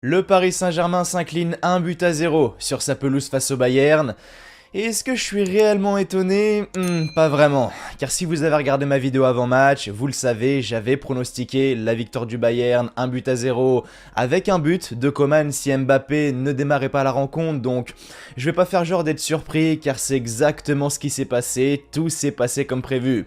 Le Paris Saint-Germain s'incline 1 but à 0 sur sa pelouse face au Bayern. Et est-ce que je suis réellement étonné? Pas vraiment. Car si vous avez regardé ma vidéo avant match, vous le savez, j'avais pronostiqué la victoire du Bayern 1 but à 0 avec un but de Coman si Mbappé ne démarrait pas la rencontre. Donc je vais pas faire genre d'être surpris car c'est exactement ce qui s'est passé. Tout s'est passé comme prévu.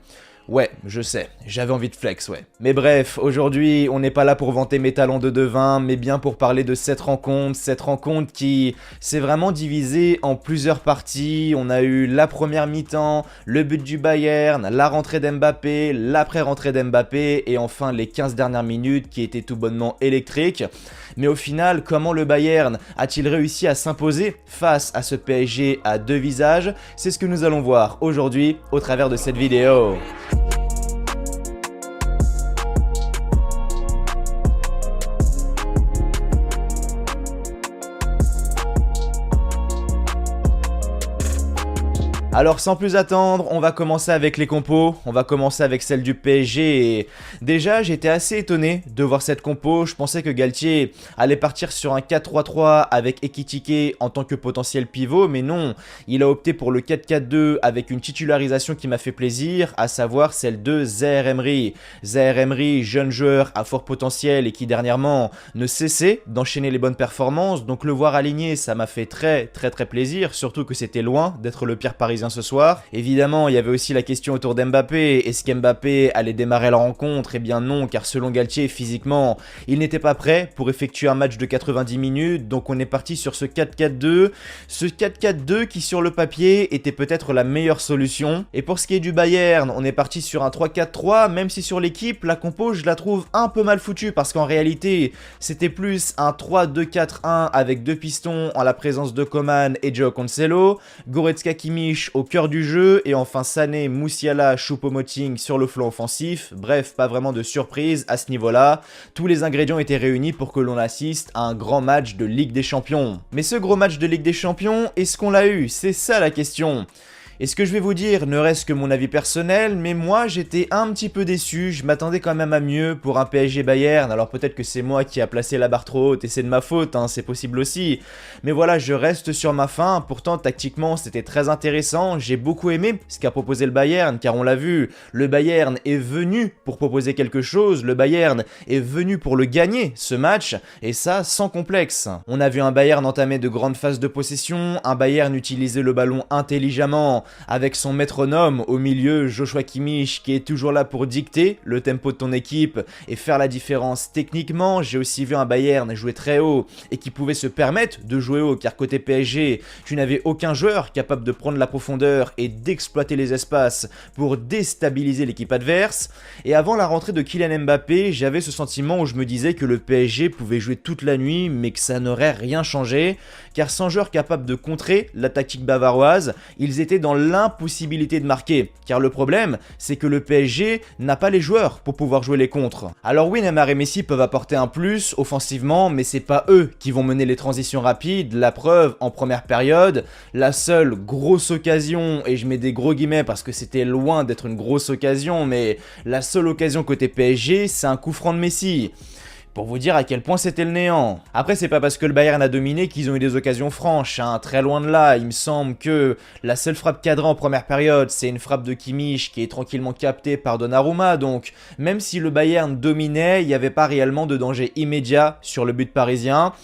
Ouais, je sais, j'avais envie de flex, ouais. Mais bref, aujourd'hui, on n'est pas là pour vanter mes talents de devin, mais bien pour parler de cette rencontre qui s'est vraiment divisée en plusieurs parties. On a eu la première mi-temps, le but du Bayern, la rentrée d'Mbappé, l'après-rentrée d'Mbappé, et enfin les 15 dernières minutes qui étaient tout bonnement électriques. Mais au final, comment le Bayern a-t-il réussi à s'imposer face à ce PSG à deux visages? C'est ce que nous allons voir aujourd'hui au travers de cette vidéo. Alors sans plus attendre, on va commencer avec les compos, on va commencer avec celle du PSG et déjà j'étais assez étonné de voir cette compo, je pensais que Galtier allait partir sur un 4-3-3 avec Ekitike en tant que potentiel pivot, mais non, il a opté pour le 4-4-2 avec une titularisation qui m'a fait plaisir, à savoir celle de Zaïre Emery. Zaïre Emery, jeune joueur à fort potentiel et qui dernièrement ne cessait d'enchaîner les bonnes performances, donc le voir aligné ça m'a fait très plaisir, surtout que c'était loin d'être le pire parisien ce soir. Évidemment, il y avait aussi la question autour d'Mbappé. Est-ce qu'Mbappé allait démarrer la rencontre? Eh bien non, car selon Galtier, physiquement, il n'était pas prêt pour effectuer un match de 90 minutes. Donc on est parti sur ce 4-4-2. Ce 4-4-2 qui sur le papier était peut-être la meilleure solution. Et pour ce qui est du Bayern, on est parti sur un 3-4-3, même si sur l'équipe, la compo, je la trouve un peu mal foutue parce qu'en réalité, c'était plus un 3-2-4-1 avec deux pistons en la présence de Coman et Joao Cancelo, Goretzka, Kimmich au cœur du jeu, et enfin Sané, Musiala, Choupo-Moting sur le flanc offensif. Bref, pas vraiment de surprise à ce niveau-là. Tous les ingrédients étaient réunis pour que l'on assiste à un grand match de Ligue des Champions. Mais ce gros match de Ligue des Champions, est-ce qu'on l'a eu? C'est ça la question. Et ce que je vais vous dire ne reste que mon avis personnel, mais moi j'étais un petit peu déçu, je m'attendais quand même à mieux pour un PSG Bayern, alors peut-être que c'est moi qui a placé la barre trop haute et c'est de ma faute, hein, c'est possible aussi. Mais voilà, je reste sur ma faim, pourtant tactiquement c'était très intéressant, j'ai beaucoup aimé ce qu'a proposé le Bayern, car on l'a vu, le Bayern est venu pour proposer quelque chose, le Bayern est venu pour le gagner ce match, et ça sans complexe. On a vu un Bayern entamer de grandes phases de possession, un Bayern utiliser le ballon intelligemment, avec son métronome au milieu, Joshua Kimmich, qui est toujours là pour dicter le tempo de ton équipe et faire la différence techniquement. J'ai aussi vu un Bayern jouer très haut et qui pouvait se permettre de jouer haut, car côté PSG, tu n'avais aucun joueur capable de prendre la profondeur et d'exploiter les espaces pour déstabiliser l'équipe adverse. Et avant la rentrée de Kylian Mbappé, j'avais ce sentiment où je me disais que le PSG pouvait jouer toute la nuit, mais que ça n'aurait rien changé, car sans joueur capable de contrer la tactique bavaroise, ils étaient dans l'impossibilité de marquer, car le problème c'est que le PSG n'a pas les joueurs pour pouvoir jouer les contres. Alors oui, Neymar et Messi peuvent apporter un plus offensivement, mais c'est pas eux qui vont mener les transitions rapides. La preuve, en première période, la seule grosse occasion, et je mets des gros guillemets parce que c'était loin d'être une grosse occasion, mais la seule occasion côté PSG, c'est un coup franc de Messi. Pour vous dire à quel point c'était le néant. Après, c'est pas parce que le Bayern a dominé qu'ils ont eu des occasions franches, hein. Très loin de là. Il me semble que la seule frappe cadrée en première période, c'est une frappe de Kimmich qui est tranquillement captée par Donnarumma. Donc, même si le Bayern dominait, il n'y avait pas réellement de danger immédiat sur le but parisien.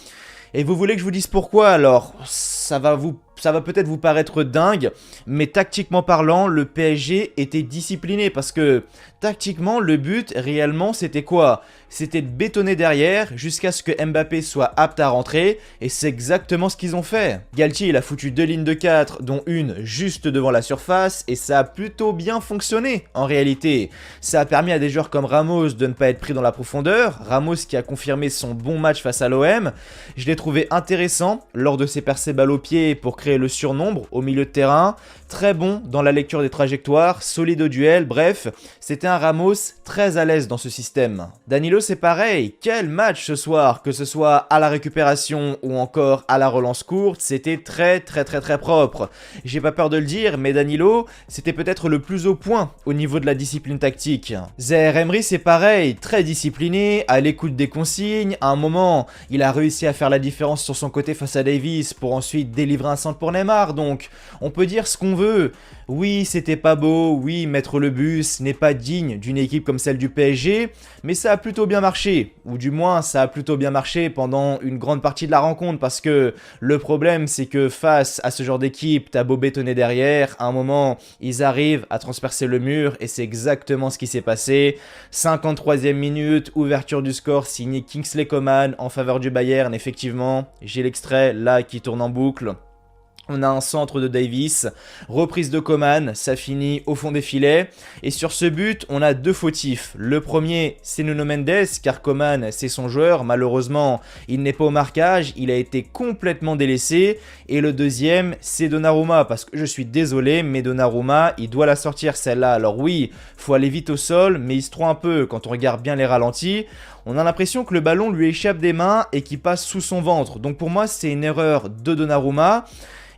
Et vous voulez que je vous dise pourquoi alors? Ça va peut-être vous paraître dingue, mais tactiquement parlant, le PSG était discipliné parce que tactiquement, le but réellement c'était quoi? C'était de bétonner derrière jusqu'à ce que Mbappé soit apte à rentrer, et c'est exactement ce qu'ils ont fait. Galtier il a foutu deux lignes de 4, dont une juste devant la surface, et ça a plutôt bien fonctionné en réalité. Ça a permis à des joueurs comme Ramos de ne pas être pris dans la profondeur, Ramos qui a confirmé son bon match face à l'OM. Je l'ai trouvé intéressant lors de ses percées balles au pied pour créer créer le surnombre au milieu de terrain, très bon dans la lecture des trajectoires, solide au duel, bref, c'était un Ramos très à l'aise dans ce système. Danilo c'est pareil, quel match ce soir, que ce soit à la récupération ou encore à la relance courte, c'était très propre. J'ai pas peur de le dire, mais Danilo, c'était peut-être le plus au point au niveau de la discipline tactique. Zaïre Emery c'est pareil, très discipliné, à l'écoute des consignes, à un moment, il a réussi à faire la différence sur son côté face à Davies pour ensuite délivrer un centre pour Neymar, donc on peut dire ce qu'on veut. Oui, c'était pas beau, oui, mettre le but, ce n'est pas digne d'une équipe comme celle du PSG, mais ça a plutôt bien marché, ou du moins ça a plutôt bien marché pendant une grande partie de la rencontre, parce que le problème c'est que face à ce genre d'équipe, t'as beau bétonner derrière, à un moment, ils arrivent à transpercer le mur, et c'est exactement ce qui s'est passé. 53e minute, ouverture du score signé Kingsley Coman en faveur du Bayern, effectivement, j'ai l'extrait là qui tourne en boucle. On a un centre de Davies, reprise de Coman, ça finit au fond des filets. Et sur ce but, on a deux fautifs. Le premier, c'est Nuno Mendes, car Coman, c'est son joueur. Malheureusement, il n'est pas au marquage, il a été complètement délaissé. Et le deuxième, c'est Donnarumma, parce que je suis désolé, mais Donnarumma, il doit la sortir celle-là. Alors oui, faut aller vite au sol, mais il se trompe un peu quand on regarde bien les ralentis. On a l'impression que le ballon lui échappe des mains et qu'il passe sous son ventre. Donc pour moi, c'est une erreur de Donnarumma.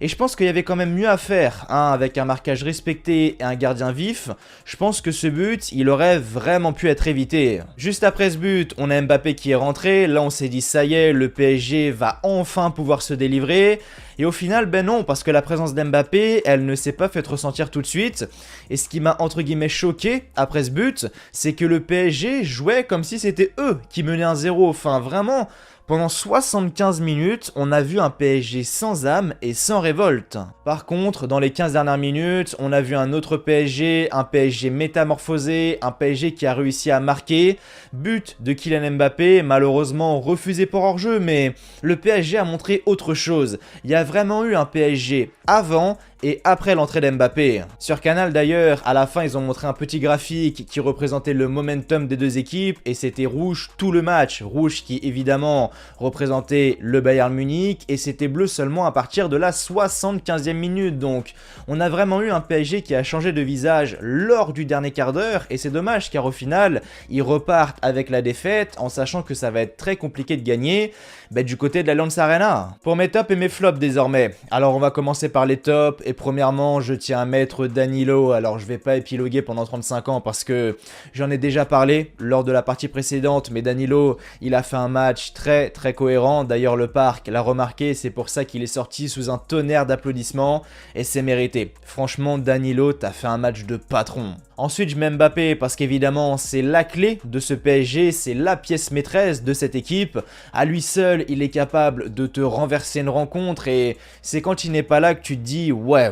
Et je pense qu'il y avait quand même mieux à faire, hein, avec un marquage respecté et un gardien vif. Je pense que ce but, il aurait vraiment pu être évité. Juste après ce but, on a Mbappé qui est rentré. Là, on s'est dit, ça y est, le PSG va enfin pouvoir se délivrer. Et au final, ben non, parce que la présence d'Mbappé, elle ne s'est pas fait ressentir tout de suite. Et ce qui m'a entre guillemets choqué après ce but, c'est que le PSG jouait comme si c'était eux qui menaient 1-0. Enfin, vraiment... Pendant 75 minutes, on a vu un PSG sans âme et sans révolte. Par contre, dans les 15 dernières minutes, on a vu un autre PSG, un PSG métamorphosé, un PSG qui a réussi à marquer. But de Kylian Mbappé, malheureusement refusé pour hors-jeu, mais le PSG a montré autre chose. Il y a vraiment eu un PSG avant et après l'entrée d'Mbappé. Sur Canal d'ailleurs, à la fin ils ont montré un petit graphique qui représentait le momentum des deux équipes et c'était rouge tout le match. Rouge qui évidemment représentait le Bayern Munich et c'était bleu seulement à partir de la 75e minute. Donc on a vraiment eu un PSG qui a changé de visage lors du dernier quart d'heure et c'est dommage car au final ils repartent avec la défaite en sachant que ça va être très compliqué de gagner du côté de l'Allianz Arena. Pour mes tops et mes flops désormais, alors on va commencer par les tops. Et premièrement, je tiens à mettre Danilo. Alors je vais pas épiloguer pendant 35 ans parce que j'en ai déjà parlé lors de la partie précédente, mais Danilo, il a fait un match très cohérent. D'ailleurs le parc l'a remarqué, c'est pour ça qu'il est sorti sous un tonnerre d'applaudissements et c'est mérité. Franchement Danilo, t'as fait un match de patron. Ensuite je mets Mbappé parce qu'évidemment c'est la clé de ce PSG, c'est la pièce maîtresse de cette équipe. À lui seul, il est capable de te renverser une rencontre et c'est quand il n'est pas là que tu te dis ouais,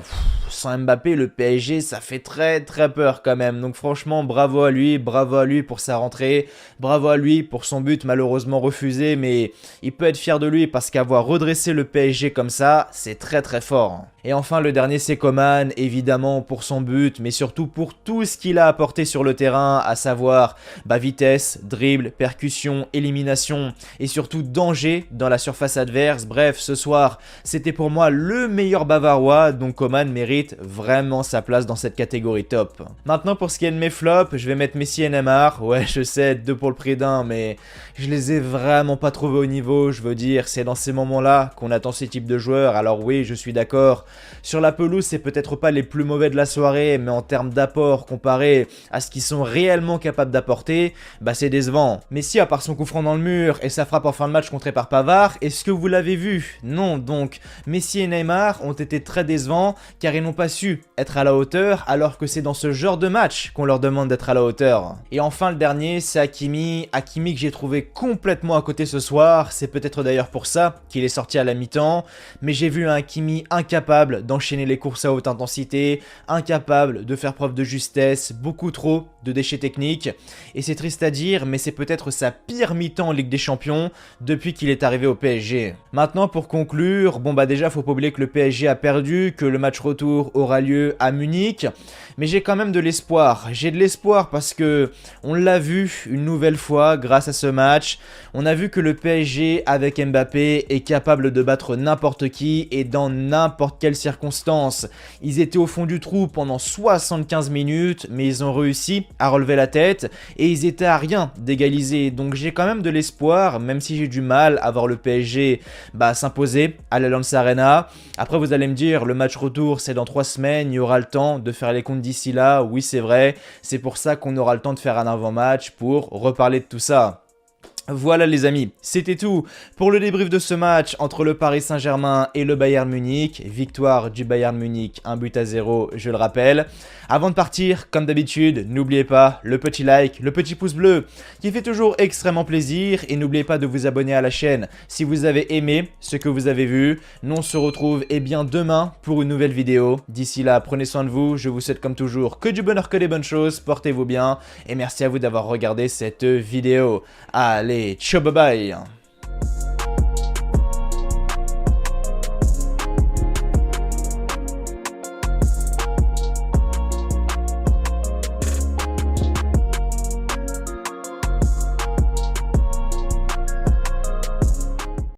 sans Mbappé le PSG ça fait très peur quand même. Donc franchement bravo à lui pour sa rentrée, bravo à lui pour son but malheureusement refusé, mais il peut être fier de lui parce qu'avoir redressé le PSG comme ça, c'est très fort. Et enfin le dernier c'est Coman, évidemment pour son but, mais surtout pour tout ce qu'il a apporté sur le terrain, à savoir vitesse, dribble, percussion, élimination et surtout danger dans la surface adverse. Bref, ce soir c'était pour moi le meilleur bavarois, donc Coman mérite vraiment sa place dans cette catégorie top. Maintenant pour ce qui est de mes flops, je vais mettre Messi et Neymar. Ouais je sais, deux pour le prix d'un, mais je les ai vraiment pas trouvés au niveau. Je veux dire, c'est dans ces moments là qu'on attend ces types de joueurs. Alors oui, je suis d'accord, sur la pelouse c'est peut-être pas les plus mauvais de la soirée, mais en termes d'apport comparé à ce qu'ils sont réellement capables d'apporter, c'est décevant. Messi à part son coup franc dans le mur et sa frappe en fin de match contrée par Pavard, est-ce que vous l'avez vu? Non, donc Messi et Neymar ont été très décevants car ils n'ont pas su être à la hauteur alors que c'est dans ce genre de match qu'on leur demande d'être à la hauteur. Et enfin le dernier c'est Hakimi que j'ai trouvé complètement à côté ce soir, c'est peut-être d'ailleurs pour ça qu'il est sorti à la mi-temps, mais j'ai vu un Hakimi incapable d'enchaîner les courses à haute intensité, incapable de faire preuve de justesse, beaucoup trop de déchets techniques, et c'est triste à dire mais c'est peut-être sa pire mi-temps en Ligue des Champions depuis qu'il est arrivé au PSG. Maintenant pour conclure, déjà faut pas oublier que le PSG a perdu, que le match retour aura lieu à Munich, mais j'ai quand même de l'espoir. J'ai de l'espoir parce que on l'a vu une nouvelle fois grâce à ce match. match. On a vu que le PSG avec Mbappé est capable de battre n'importe qui et dans n'importe quelle circonstance. Ils étaient au fond du trou pendant 75 minutes, mais ils ont réussi à relever la tête et ils étaient à rien d'égaliser. Donc j'ai quand même de l'espoir, même si j'ai du mal à voir le PSG s'imposer à l'Allianz Arena. Après vous allez me dire, le match retour c'est dans 3 semaines, il y aura le temps de faire les comptes d'ici là. Oui c'est vrai, c'est pour ça qu'on aura le temps de faire un avant-match pour reparler de tout ça. Voilà les amis, c'était tout pour le débrief de ce match entre le Paris Saint-Germain et le Bayern Munich. Victoire du Bayern Munich, 1-0, je le rappelle. Avant de partir, comme d'habitude, n'oubliez pas le petit like, le petit pouce bleu qui fait toujours extrêmement plaisir. Et n'oubliez pas de vous abonner à la chaîne si vous avez aimé ce que vous avez vu. Nous on se retrouve demain pour une nouvelle vidéo. D'ici là, prenez soin de vous. Je vous souhaite comme toujours que du bonheur, que des bonnes choses. Portez-vous bien et merci à vous d'avoir regardé cette vidéo. Allez, ciao, bye bye.